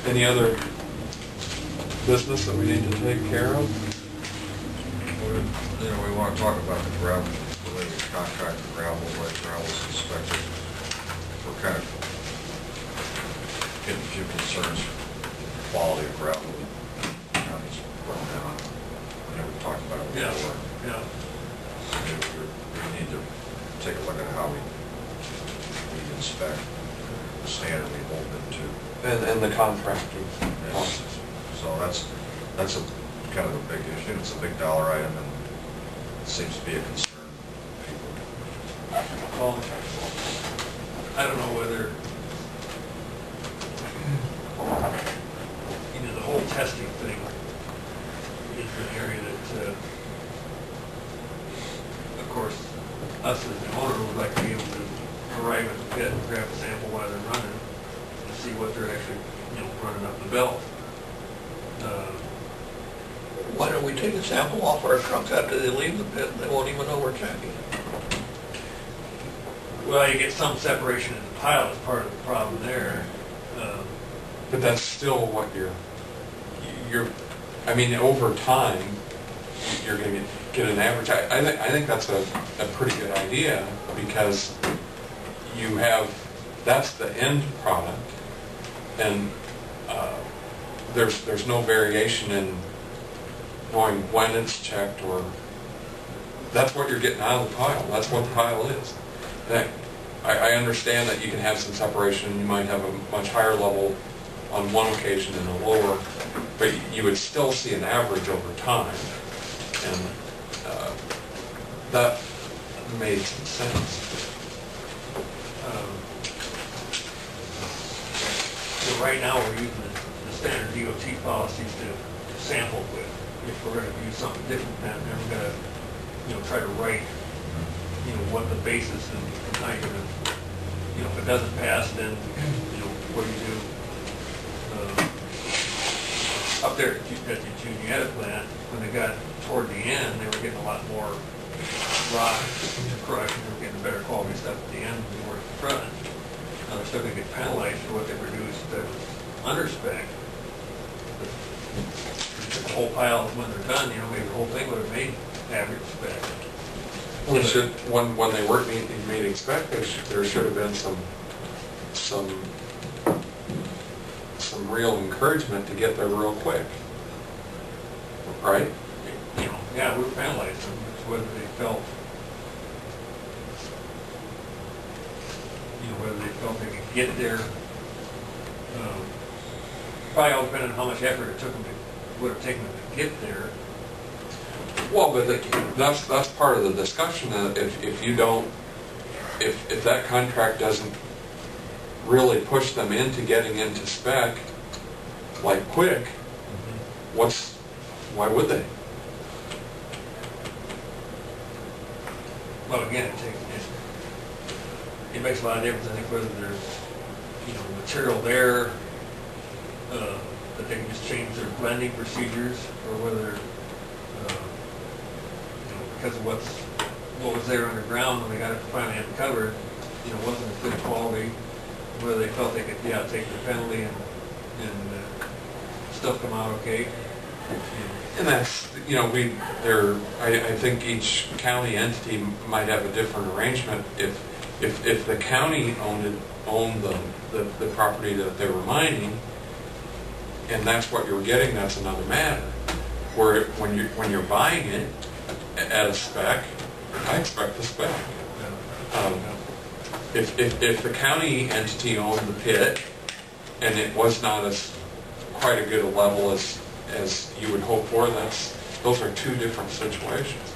Any other business that we need to take care of? You know, we want to talk about the gravel, the way we contract the gravel, like gravel's inspected. We're kind of getting a few concerns with the quality of gravel that county's putting down. You know, we talked about it before. Yeah. We need to take a look at how we inspect the standard we hold them to. And the contracting Yes. process. So that's a kind of a big issue. It's a big dollar item, and it seems to be a concern for people. Well, I don't know whether, you know, the whole testing thing is an area that, of course, us as the owner would like to be able to arrive at the pit and grab a sample while they're running and see what they're actually, you know, running up the belt. Why don't we take a sample off our trucks after they leave the pit, and they won't even know we're checking? Well, you get some separation in the pile as part of the problem there. But that's still what I mean, over time, you're going to get an average. I think that's a pretty good idea, because you have, that's the end product, and there's no variation in knowing when it's checked, or that's what you're getting out of the pile. That's what the pile is. And I understand that you can have some separation, and you might have a much higher level on one occasion and a lower, but you would still see an average over time, and that made some sense. So right now, we're using the standard DOT policies to sample with. If we're gonna do something different, then we're gonna, you know, try to write, you know, what the basis and how you're gonna, you know, if it doesn't pass, then, you know, what do you do? Up there at the Juniata plant, when they got toward the end, they were getting a lot more rock to crush, and they were getting better quality stuff at the end than they were at the front. Now, they're still gonna get penalized for what they produced that was under spec. The whole pile, when they're done, you know, maybe the whole thing would have made average spec. We should, when they weren't meeting spec, there should have been some real encouragement to get there real quick, right? You know, yeah, we were penalizing them, it's whether they felt, you know, whether they felt they could get there. Probably all depending on how much effort it took them would have taken them to get there. Well, but that's part of the discussion. If you don't, if that contract doesn't really push them into getting into spec like quick, why would they? Well, again, it makes a lot of difference, I think, whether there's, you know, material there, that they can just change their blending procedures, or whether, you know, because of what was there underground when they got it finally uncovered, you know, wasn't as good quality, whether they felt they could, yeah, take the penalty and still come out okay. And that's, you know, I think each county entity might have a different arrangement. If the county owned the property that they were mining, and that's what you were getting, that's another matter. Where when you're buying it at a spec, I expect the spec. If the county entity owned the pit and it was not as quite a good a level as you would hope for, those are two different situations.